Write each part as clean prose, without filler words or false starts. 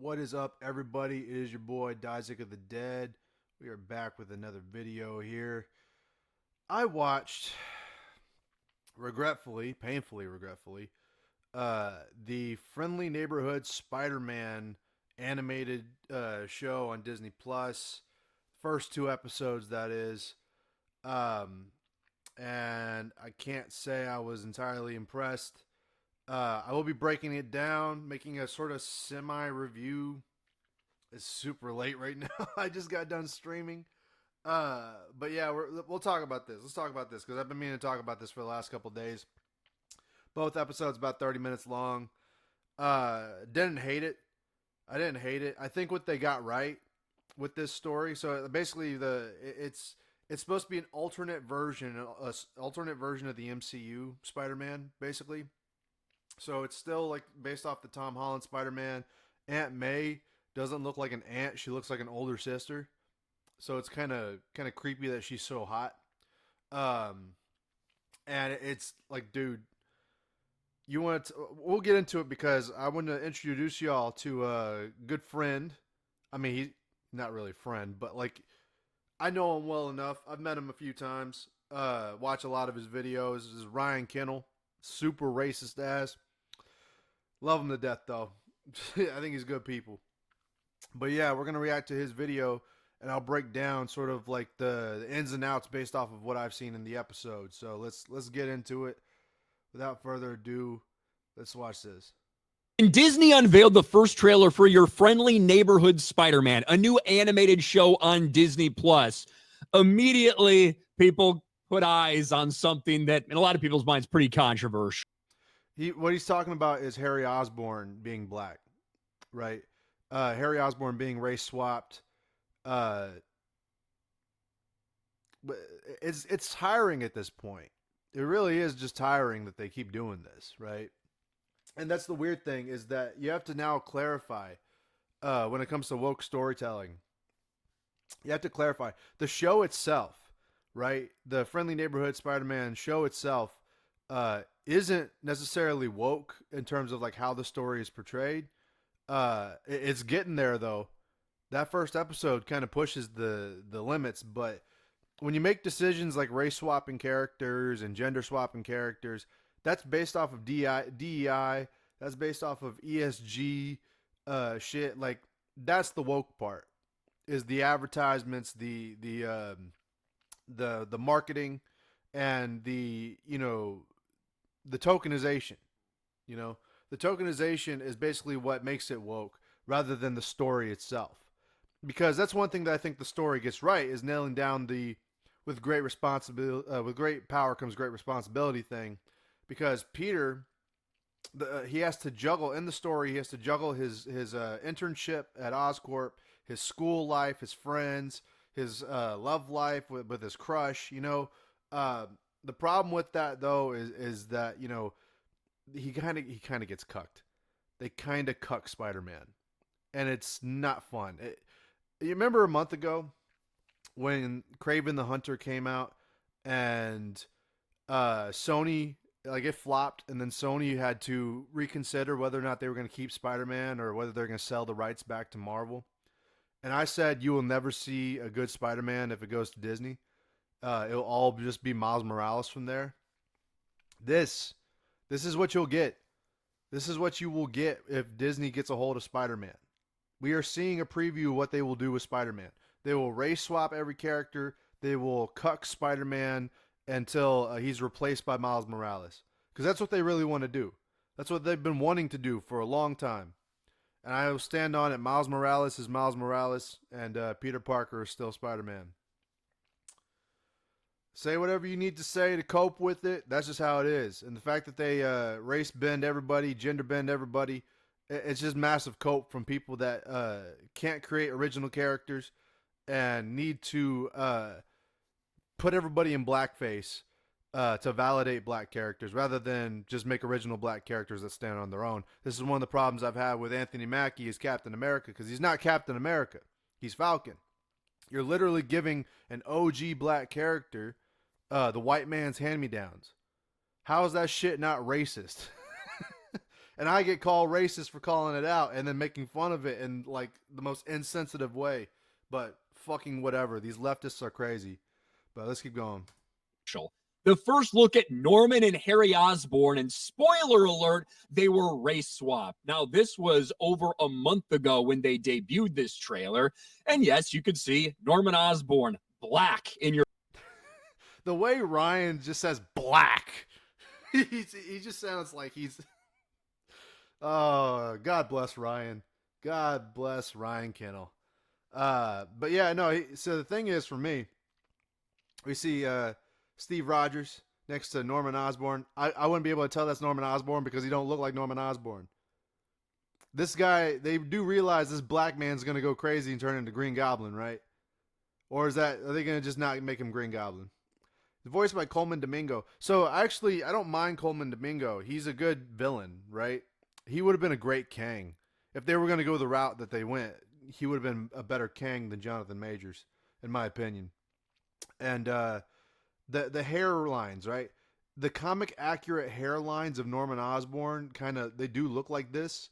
What is up, everybody? It is your boy, Isaac of the Dead. We are back with another video here. I watched, regretfully, painfully regretfully, the Friendly Neighborhood Spider-Man animated show on Disney Plus. First two episodes, that is. Um, and I can't say I was entirely impressed. I will be breaking it down, making a sort of semi-review. It's super late right now. I just got done streaming. But yeah, we'll talk about this. Let's talk about this because I've been meaning to talk about this for the last couple days. Both episodes about 30 minutes long. Didn't hate it. I didn't hate it. I think what they got right with this story. So basically, it's supposed to be an alternate version of the MCU Spider-Man, basically. So it's still like based off the Tom Holland Spider-Man. Aunt May doesn't look like an aunt; she looks like an older sister. So it's kind of creepy that she's so hot. Um, and it's like, dude, you want to? We'll get into it because I want to introduce y'all to a good friend. I mean, he's not really a friend, but like I know him well enough. I've met him a few times. Watch a lot of his videos. This is Ryan Kennel, super racist ass. Love him to death though. I think he's good people. But yeah, we're gonna react to his video, and I'll break down sort of like the ins and outs based off of what I've seen in the episode. So let's get into it. Without further ado, let's watch this. And Disney unveiled the first trailer for Your Friendly Neighborhood Spider-Man, a new animated show on Disney Plus. Immediately, people put eyes on something that, in a lot of people's minds, pretty controversial. What he's talking about is Harry Osborn being black, right? Harry Osborn being race swapped. But it's tiring at this point. It really is just tiring that they keep doing this, right? And that's the weird thing is that you have to now clarify when it comes to woke storytelling. You have to clarify the show itself, right? The Friendly Neighborhood Spider-Man show itself isn't necessarily woke in terms of like how the story is portrayed. It's getting there though. That first episode kind of pushes the limits, but when you make decisions like race swapping characters and gender swapping characters, that's based off of DEI. That's based off of ESG shit. Like that's the woke part. Is the advertisements, the marketing, and the tokenization. The tokenization is basically what makes it woke, rather than the story itself. Because that's one thing that I think the story gets right is nailing down the with great responsibility, with great power comes great responsibility thing. Because Peter, he has to juggle in the story. He has to juggle his internship at Oscorp, his school life, his friends, his love life with his crush. The problem with that though is that he kind of gets cucked. They kind of cuck Spider-Man, and it's not fun. You remember a month ago when Kraven the Hunter came out and Sony, like, it flopped, and then Sony had to reconsider whether or not they were going to keep Spider-Man or whether they're going to sell the rights back to Marvel. And I said you will never see a good Spider-Man if it goes to Disney. It'll all just be Miles Morales from there. This is what you'll get. This is what you will get if Disney gets a hold of Spider-Man. We are seeing a preview of what they will do with Spider-Man. They will race swap every character. They will cuck Spider-Man until he's replaced by Miles Morales. Because that's what they really want to do. That's what they've been wanting to do for a long time. And I will stand on it. Miles Morales is Miles Morales, and Peter Parker is still Spider-Man. Say whatever you need to say to cope with it. That's just how it is. And the fact that they race bend everybody, gender bend everybody, it's just massive cope from people that can't create original characters and need to put everybody in blackface to validate black characters rather than just make original black characters that stand on their own. This is one of the problems I've had with Anthony Mackie as Captain America, because he's not Captain America. He's Falcon. You're literally giving an OG black character the white man's hand-me-downs. How is that shit not racist? and I get called racist for calling it out and then making fun of it in like the most insensitive way. But fucking whatever. These leftists are crazy. But let's keep going. The first look at Norman and Harry Osborn, and spoiler alert, they were race swapped. Now, this was over a month ago when they debuted this trailer. And yes, you could see Norman Osborn, black in your. The way Ryan just says black, he just sounds like he's. Oh, God bless Ryan. God bless Ryan Kennel. But yeah, no. So the thing is, for me, we see Steve Rogers next to Norman Osborn. I wouldn't be able to tell that's Norman Osborn because he don't look like Norman Osborn. This guy, they do realize this black man's gonna go crazy and turn into Green Goblin, right? Or are they gonna just not make him Green Goblin? Voiced by Coleman Domingo. So actually, I don't mind Coleman Domingo. He's a good villain, right? He would have been a great Kang if they were going to go the route that they went. He would have been a better Kang than Jonathan Majors, in my opinion. And the hairlines, right? The comic accurate hairlines of Norman Osborn they do look like this,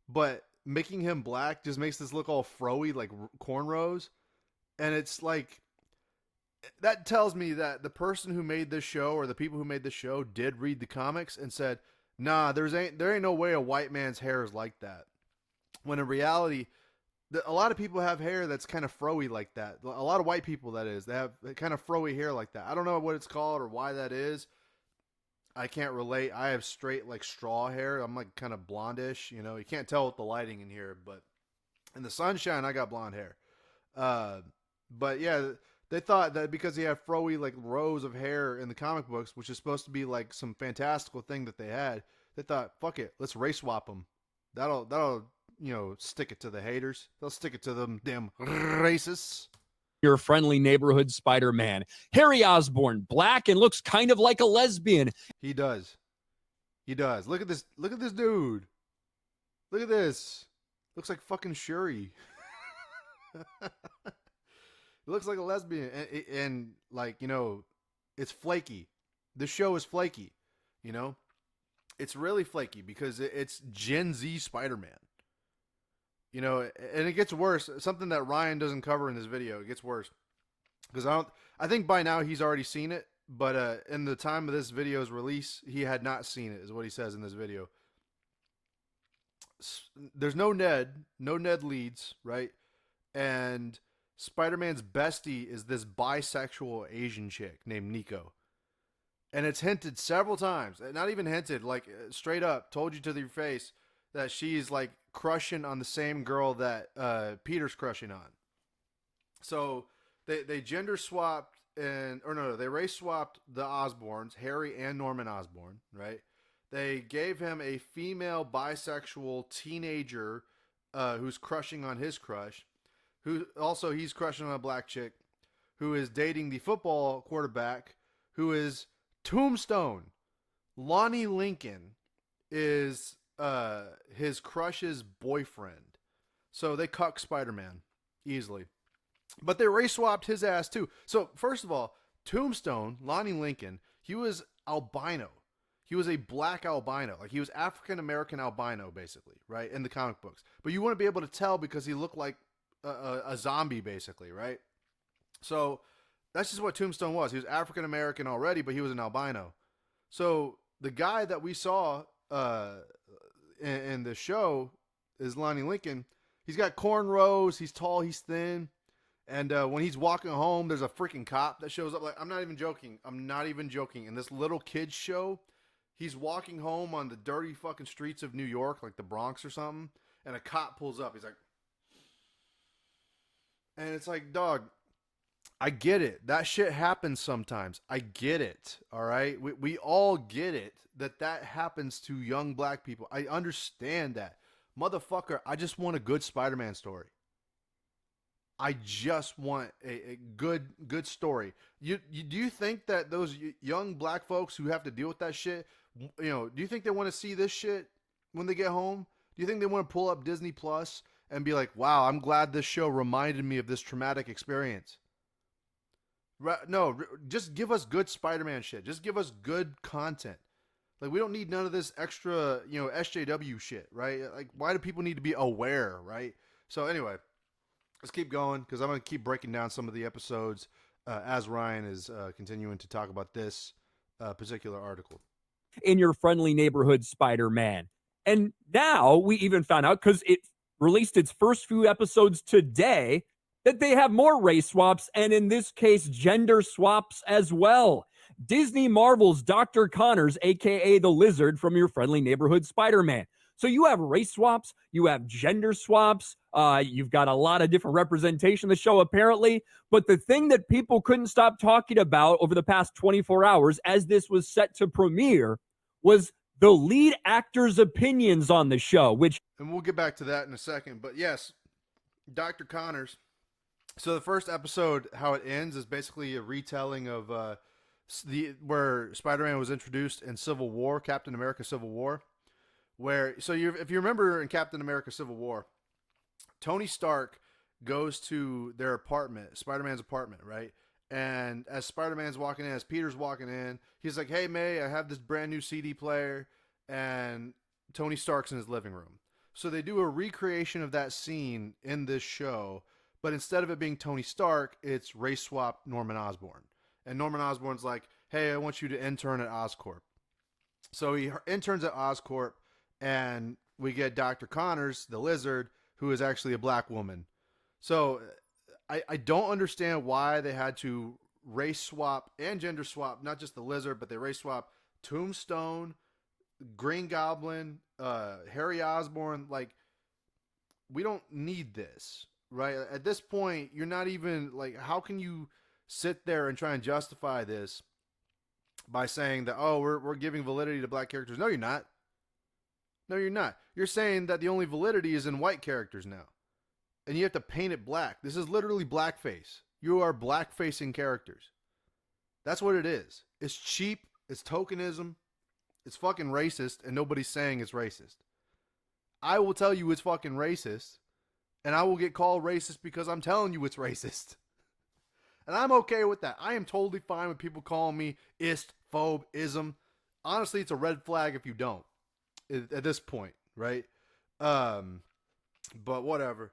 but making him black just makes this look all froey like cornrows, and it's like that tells me that the person who made this show or the people who made this show did read the comics and said, "Nah, there ain't no way a white man's hair is like that." When in reality, a lot of people have hair that's kind of froey like that. A lot of white people, that is, they have kind of froey hair like that. I don't know what it's called or why that is. I can't relate. I have straight like straw hair. I'm like kind of blondish. You can't tell with the lighting in here, but in the sunshine, I got blonde hair. But yeah. They thought that because he had froey like rows of hair in the comic books, which is supposed to be like some fantastical thing that they had, they thought, fuck it, let's race swap him. That'll stick it to the haters. They'll stick it to them damn racists. Your friendly neighborhood Spider-Man. Harry Osborn, black and looks kind of like a lesbian. He does. Look at this dude. Look at this. Looks like fucking Shuri. It looks like a lesbian, and like, it's flaky. The show is flaky, It's really flaky because it's Gen Z Spider-Man. And it gets worse. Something that Ryan doesn't cover in this video. It gets worse because I think by now he's already seen it, but in the time of this video's release, he had not seen it, is what he says in this video. There's no Ned leads, right? And Spider-Man's bestie is this bisexual Asian chick named Nico. And it's hinted several times, not even hinted, like straight up told you to your face that she's like crushing on the same girl that Peter's crushing on. So they gender swapped they race swapped the Osborns, Harry and Norman Osborn, right? They gave him a female bisexual teenager who's crushing on his crush. Who also he's crushing on a black chick who is dating the football quarterback who is Tombstone. Lonnie Lincoln is his crush's boyfriend. So they cuck Spider-Man easily. But they race swapped his ass too. So first of all, Tombstone, Lonnie Lincoln, he was albino. He was a black albino. Like he was African American albino basically, right? In the comic books. But you wouldn't be able to tell because he looked like a zombie basically, right? So that's just what Tombstone was. He was African American already, but he was an albino. So the guy that we saw in the show is Lonnie Lincoln. He's got cornrows. He's tall. He's thin. And when he's walking home, there's a freaking cop that shows up. Like, I'm not even joking. In this little kid's show, he's walking home on the dirty fucking streets of New York, like the Bronx or something, and a cop pulls up. He's like, and it's like, dog, I get it. That shit happens sometimes. I get it. All right. We all get it that happens to young black people. I understand that. Motherfucker, I just want a good Spider-Man story. I just want a good story. Do you think that those young black folks who have to deal with that shit, do you think they want to see this shit when they get home? Do you think they want to pull up Disney Plus and be like, wow, I'm glad this show reminded me of this traumatic experience? No, just give us good Spider-Man shit. Just give us good content. Like, we don't need none of this extra, SJW shit, right? Like, why do people need to be aware, right? So anyway, let's keep going because I'm going to keep breaking down some of the episodes as Ryan is continuing to talk about this particular article. In your friendly neighborhood Spider-Man. And now we even found out, because it released its first few episodes today, that they have more race swaps, and in this case, gender swaps as well. Disney Marvel's Dr. Connors, aka the Lizard from your friendly neighborhood Spider-Man. So you have race swaps, you have gender swaps, you've got a lot of different representation in the show, apparently. But the thing that people couldn't stop talking about over the past 24 hours as this was set to premiere was the lead actor's opinions on the show, which, and we'll get back to that in a second. But yes, Dr. Connors. So the first episode, how it ends, is basically a retelling of the where Spider-Man was introduced in Civil War, Captain America: Civil War. If you remember in Captain America: Civil War, Tony Stark goes to their apartment, Spider-Man's apartment, right? And as Spider-Man's walking in, as Peter's walking in, he's like, "Hey May, I have this brand new CD player," and Tony Stark's in his living room. So they do a recreation of that scene in this show, but instead of it being Tony Stark, it's race swap Norman Osborn. And Norman Osborn's like, "Hey, I want you to intern at Oscorp." So he interns at Oscorp, and we get Dr. Connors, the Lizard, who is actually a black woman. So I don't understand why they had to race swap and gender swap, not just the Lizard, but they race swap Tombstone, Green Goblin, Harry Osborn. Like, we don't need this, right? At this point, you're not even like, how can you sit there and try and justify this by saying that, oh, we're giving validity to black characters? No, you're not. No, you're not. You're saying that the only validity is in white characters now, and you have to paint it black. This is literally blackface. You are black-facing characters. That's what it is. It's cheap. It's tokenism. It's fucking racist, and nobody's saying it's racist. I will tell you it's fucking racist, and I will get called racist because I'm telling you it's racist. And I'm okay with that. I am totally fine with people calling me ist, phobe, ism. Honestly, it's a red flag if you don't at this point, right? But whatever.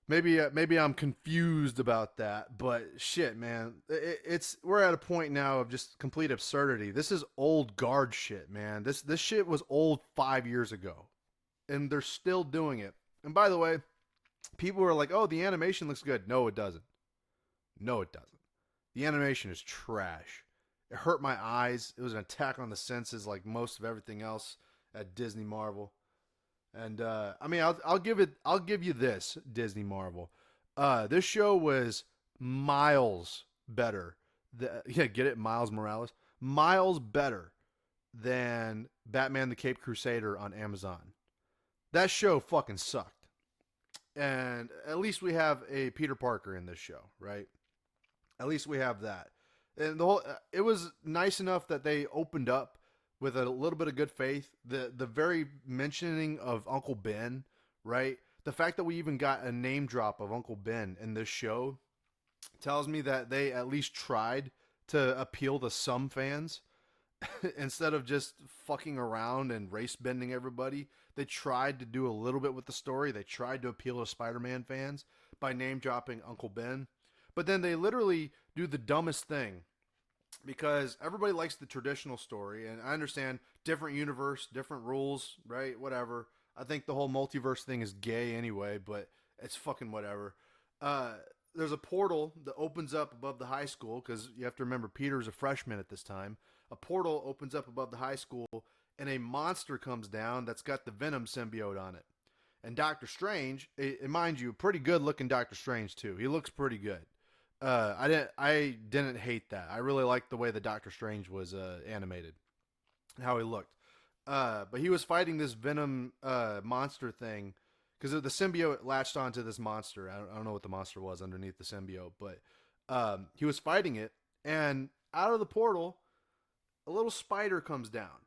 Maybe I'm confused about that, but shit, man, we're at a point now of just complete absurdity. This is old guard shit, man. This shit was old 5 years ago, and they're still doing it. And by the way, people are like, "Oh, the animation looks good." No, it doesn't. No, it doesn't. The animation is trash. It hurt my eyes. It was an attack on the senses, like most of everything else at Disney Marvel. And I mean, I'll give you this, Disney Marvel. This show was miles better. Yeah, get it, Miles Morales. Miles better than Batman: The Caped Crusader on Amazon. That show fucking sucked. And at least we have a Peter Parker in this show, right? At least we have that. And it was nice enough that they opened up with a little bit of good faith. The very mentioning of Uncle Ben, right? The fact that we even got a name drop of Uncle Ben in this show tells me that they at least tried to appeal to some fans instead of just fucking around and race bending everybody. They tried to do a little bit with the story. They tried to appeal to Spider-Man fans by name dropping Uncle Ben. But then they literally do the dumbest thing, because everybody likes the traditional story, and I understand different universe, different rules, right? Whatever. I think the whole multiverse thing is gay anyway, but it's fucking whatever. There's a portal that opens up above the high school, because you have to remember Peter's a freshman at this time. A portal opens up above the high school, and a monster comes down that's got the Venom symbiote on it. And Doctor Strange, mind you, pretty good looking Doctor Strange too. He looks pretty good. I didn't hate that. I really liked the way the Doctor Strange was animated, how he looked. But he was fighting this Venom monster thing, because the symbiote latched onto this monster. I don't know what the monster was underneath the symbiote, but he was fighting it, and out of the portal, a little spider comes down.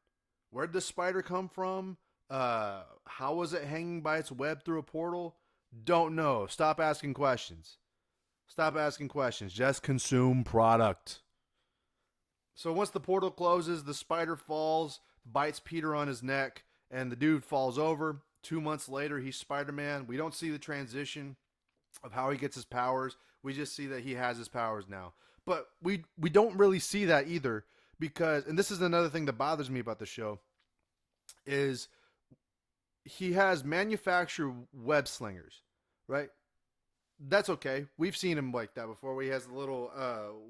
Where'd the spider come from? How was it hanging by its web through a portal? Don't know. Stop asking questions. Stop asking questions. Just consume product. So once the portal closes, the spider falls, bites Peter on his neck, and the dude falls over. 2 months later, he's Spider-Man. We don't see the transition of how he gets his powers. We just see that he has his powers now. But we don't really see that either because, and this is another thing that bothers me about the show, is he has manufactured web slingers, right? That's okay. We've seen him like that before. Where he has the little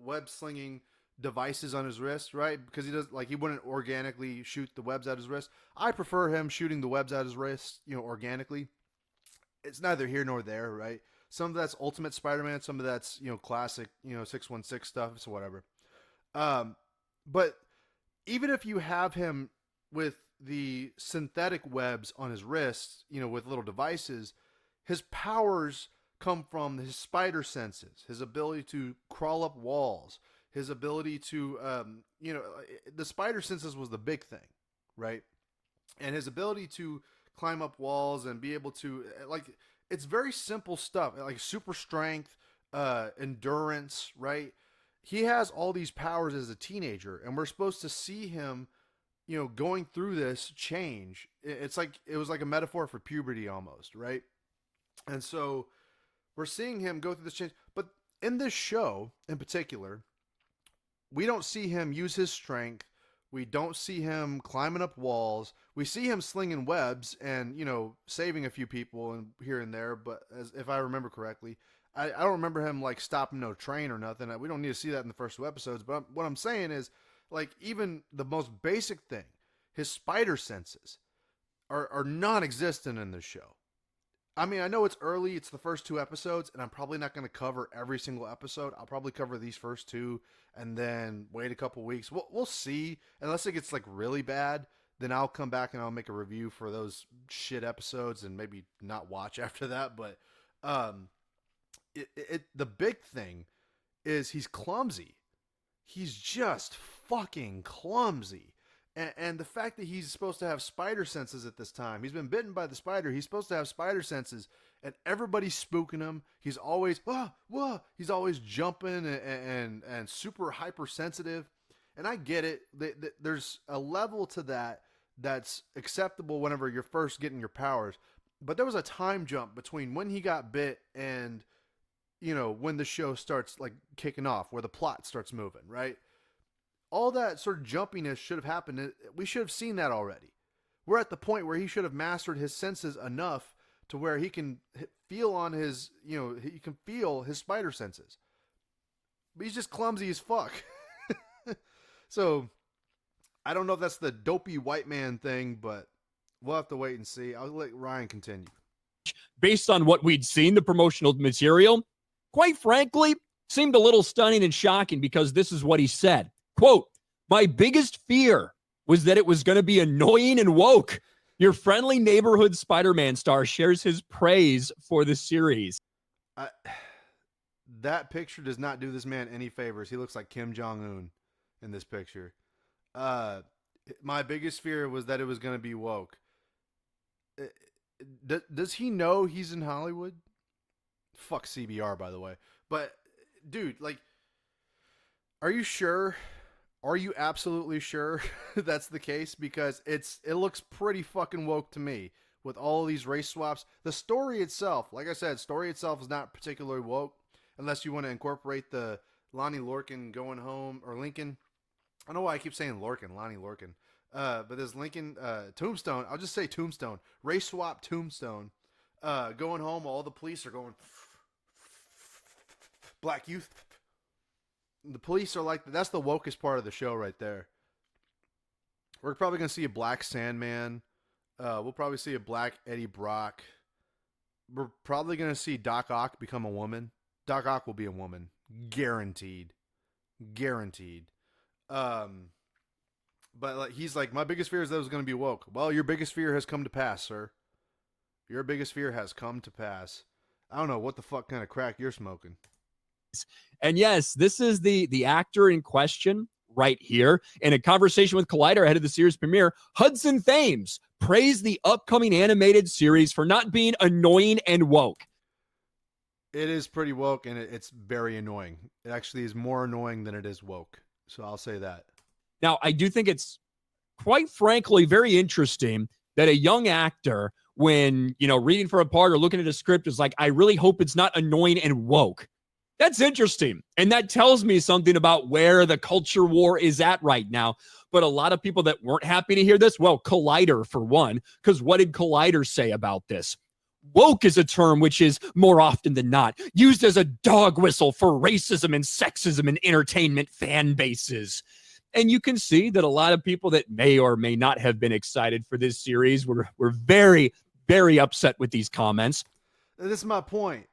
web slinging devices on his wrist, right? Because he does like he wouldn't organically shoot the webs out his wrist. I prefer him shooting the webs out his wrist, organically. It's neither here nor there, right? Some of that's Ultimate Spider-Man, some of that's classic, 616 stuff, so whatever. Um, but even if you have him with the synthetic webs on his wrists, with little devices, his powers come from his spider senses, his ability to crawl up walls, his ability to, the spider senses was the big thing, right? And his ability to climb up walls and be able to, like, it's very simple stuff, like super strength, endurance, right? He has all these powers as a teenager, and we're supposed to see him, going through this change. It's like it was like a metaphor for puberty almost, right? And so we're seeing him go through this change. But in this show in particular, we don't see him use his strength. We don't see him climbing up walls. We see him slinging webs and, saving a few people and here and there. But if I remember correctly, I don't remember him like stopping no train or nothing. We don't need to see that in the first 2 episodes. But what I'm saying is, like, even the most basic thing, his spider senses are non-existent in this show. I mean, I know it's early. It's the first 2 episodes, and I'm probably not going to cover every single episode. I'll probably cover these first two and then wait a couple weeks. We'll see. Unless it gets, like, really bad, then I'll come back and I'll make a review for those shit episodes and maybe not watch after that. But the big thing is he's clumsy. He's just fucking clumsy. And the fact that he's supposed to have spider senses at this time, he's been bitten by the spider. He's supposed to have spider senses, and everybody's spooking him. He's always whoa. He's always jumping and super hypersensitive. And I get it. There's a level to that that's acceptable whenever you're first getting your powers. But there was a time jump between when he got bit and when the show starts like kicking off, where the plot starts moving, right? All that sort of jumpiness should have happened. We should have seen that already. We're at the point where he should have mastered his senses enough to where he can feel on his, he can feel his spider senses. But he's just clumsy as fuck. So I don't know if that's the dopey white man thing, but we'll have to wait and see. I'll let Ryan continue. Based on what we'd seen, the promotional material, quite frankly, seemed a little stunning and shocking because this is what he said. Quote, "My biggest fear was that it was going to be annoying and woke." Your friendly neighborhood Spider-Man star shares his praise for the series. That picture does not do this man any favors. He looks like Kim Jong-un in this picture. My biggest fear was that it was going to be woke. Does he know he's in Hollywood? Fuck CBR, by the way. But, dude, like, are you sure? Are you absolutely sure that's the case? Because it looks pretty fucking woke to me with all these race swaps. The story itself, like I said, story itself is not particularly woke unless you want to incorporate the Lonnie Lorcan going home, or Lincoln. I don't know why I keep saying Lorcan, Lonnie Lorcan. But there's Lincoln, Tombstone. I'll just say Tombstone. Race swap Tombstone. Going home, all the police are going, black youth. The police are like, that's the wokest part of the show right there. We're probably going to see a black Sandman. We'll probably see a black Eddie Brock. We're probably going to see Doc Ock become a woman. Doc Ock will be a woman. Guaranteed. But like, he's like, my biggest fear is that it was going to be woke. Well, your biggest fear has come to pass, sir. Your biggest fear has come to pass. I don't know what the fuck kind of crack you're smoking. And yes, this is the actor in question right here. In a conversation with Collider ahead of the series premiere, Hudson Thames praised the upcoming animated series for not being annoying and woke. It is pretty woke, and it's very annoying. It actually is more annoying than it is woke. So I'll say that. Now, I do think it's quite frankly very interesting that a young actor, when, reading for a part or looking at a script, is like, I really hope it's not annoying and woke. That's interesting. And that tells me something about where the culture war is at right now. But a lot of people that weren't happy to hear this, well, Collider for one, because what did Collider say about this? Woke is a term which is more often than not used as a dog whistle for racism and sexism in entertainment fan bases. And you can see that a lot of people that may or may not have been excited for this series were very, very upset with these comments. This is my point.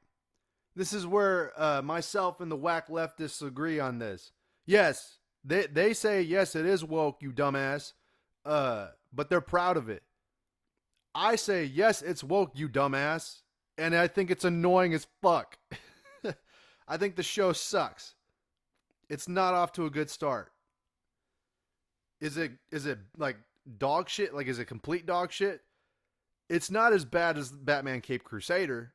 This is where myself and the whack leftists agree on this. Yes, they say, yes, it is woke, you dumbass, but they're proud of it. I say, yes, it's woke, you dumbass, and I think it's annoying as fuck. I think the show sucks. It's not off to a good start. Is it like dog shit? Like, is it complete dog shit? It's not as bad as Batman Cape Crusader.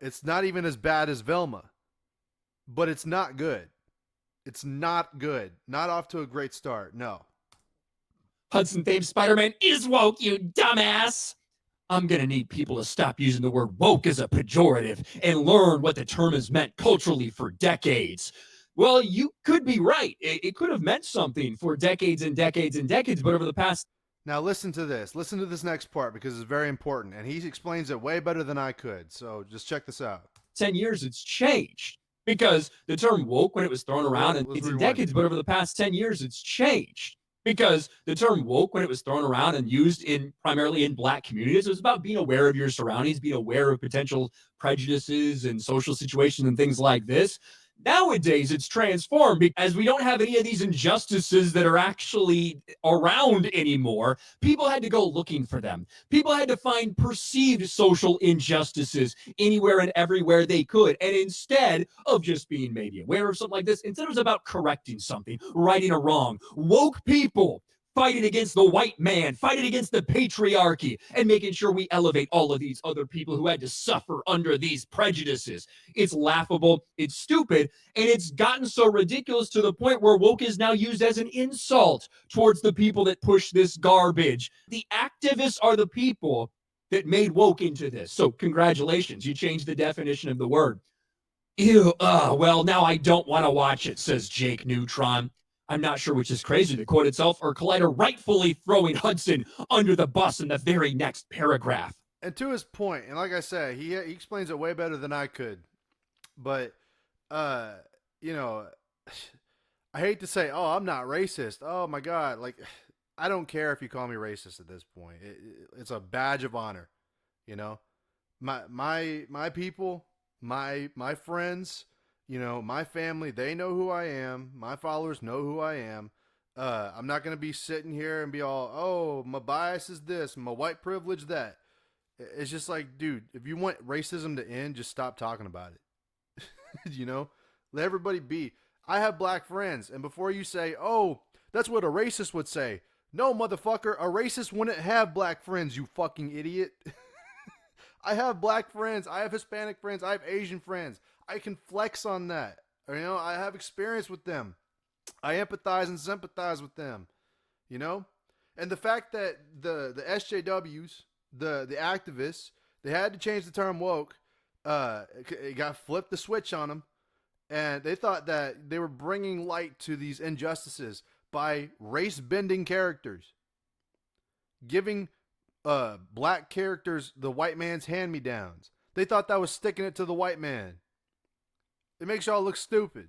It's not even as bad as Velma, but it's not good. It's not good. Not off to a great start. No. Hudson Thames Spider-Man is woke, you dumbass. I'm going to need people to stop using the word woke as a pejorative and learn what the term has meant culturally for decades. Well, you could be right. It could have meant something for decades and decades and decades, but over the past... Now listen to this. Listen to this next part because it's very important, and he explains it way better than I could. So just check this out. 10 years, it's changed. Because the term woke, when it was thrown around, and it's in decades, but over the past 10 years, it's changed. Because the term woke, when it was thrown around and used primarily in Black communities, it was about being aware of your surroundings, being aware of potential prejudices and social situations and things like this. Nowadays, it's transformed because we don't have any of these injustices that are actually around anymore. People had to go looking for them. People had to find perceived social injustices anywhere and everywhere they could. And instead of just being maybe aware of something like this, instead it was about correcting something, righting a wrong. Woke people fighting against the white man, fighting against the patriarchy, and making sure we elevate all of these other people who had to suffer under these prejudices. It's laughable, it's stupid, and it's gotten so ridiculous to the point where woke is now used as an insult towards the people that push this garbage. The activists are the people that made woke into this. So congratulations, you changed the definition of the word. Ew, well, now I don't want to watch it, says Jake Neutron. I'm not sure which is crazy, the quote itself or Collider rightfully throwing Hudson under the bus in the very next paragraph. And to his point, and like I said, he explains it way better than I could. But, I hate to say, oh, I'm not racist. Oh, my God. Like, I don't care if you call me racist at this point. It's a badge of honor, My people, my friends, my family, they know who I am. My followers know who I am. I'm not going to be sitting here and be all, oh, my bias is this, my white privilege that. It's just like, dude, if you want racism to end, just stop talking about it. Let everybody be. I have black friends, and before you say, oh, that's what a racist would say. No, motherfucker, a racist wouldn't have black friends, you fucking idiot. I have black friends. I have Hispanic friends. I have Asian friends. I can flex on that. I have experience with them. I empathize and sympathize with them. And the fact that the SJWs, the activists, they had to change the term woke. It got flipped the switch on them, and they thought that they were bringing light to these injustices by race bending characters, giving black characters the white man's hand-me-downs. They thought that was sticking it to the white man. It makes y'all look stupid.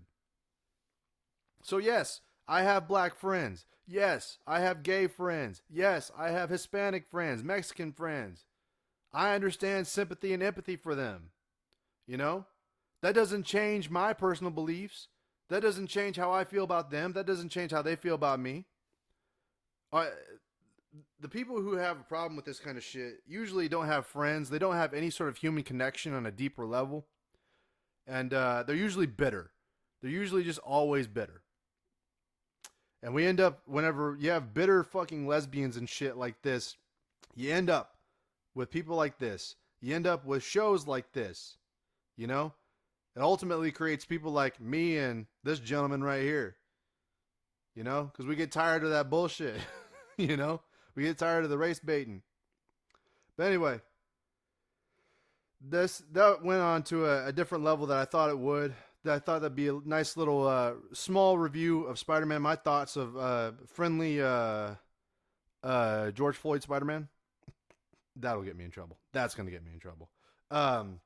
So yes, I have black friends. Yes, I have gay friends. Yes, I have Hispanic friends, Mexican friends. I understand sympathy and empathy for them. That doesn't change my personal beliefs. That doesn't change how I feel about them. That doesn't change how they feel about me. The people who have a problem with this kind of shit usually don't have friends. They don't have any sort of human connection on a deeper level. And they're usually bitter. They're usually just always bitter. And we end up, whenever you have bitter fucking lesbians and shit like this, you end up with people like this. You end up with shows like this. It ultimately creates people like me and this gentleman right here. you know, because we get tired of that bullshit. You know, we get tired of the race baiting. But anyway, that went on to a different level that I thought it would. That I thought that'd be a nice little small review of Spider-Man. My thoughts of friendly George Floyd Spider-Man. That'll get me in trouble. That's gonna get me in trouble. Um,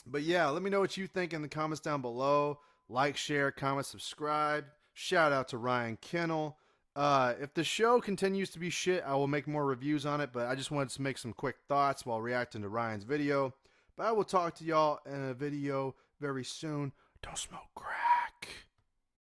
but yeah, let me know what you think in the comments down below. Like, share, comment, subscribe. Shout out to Ryan Kennel. If the show continues to be shit, I will make more reviews on it, but I just wanted to make some quick thoughts while reacting to Ryan's video. But I will talk to y'all in a video very soon. Don't smoke crack.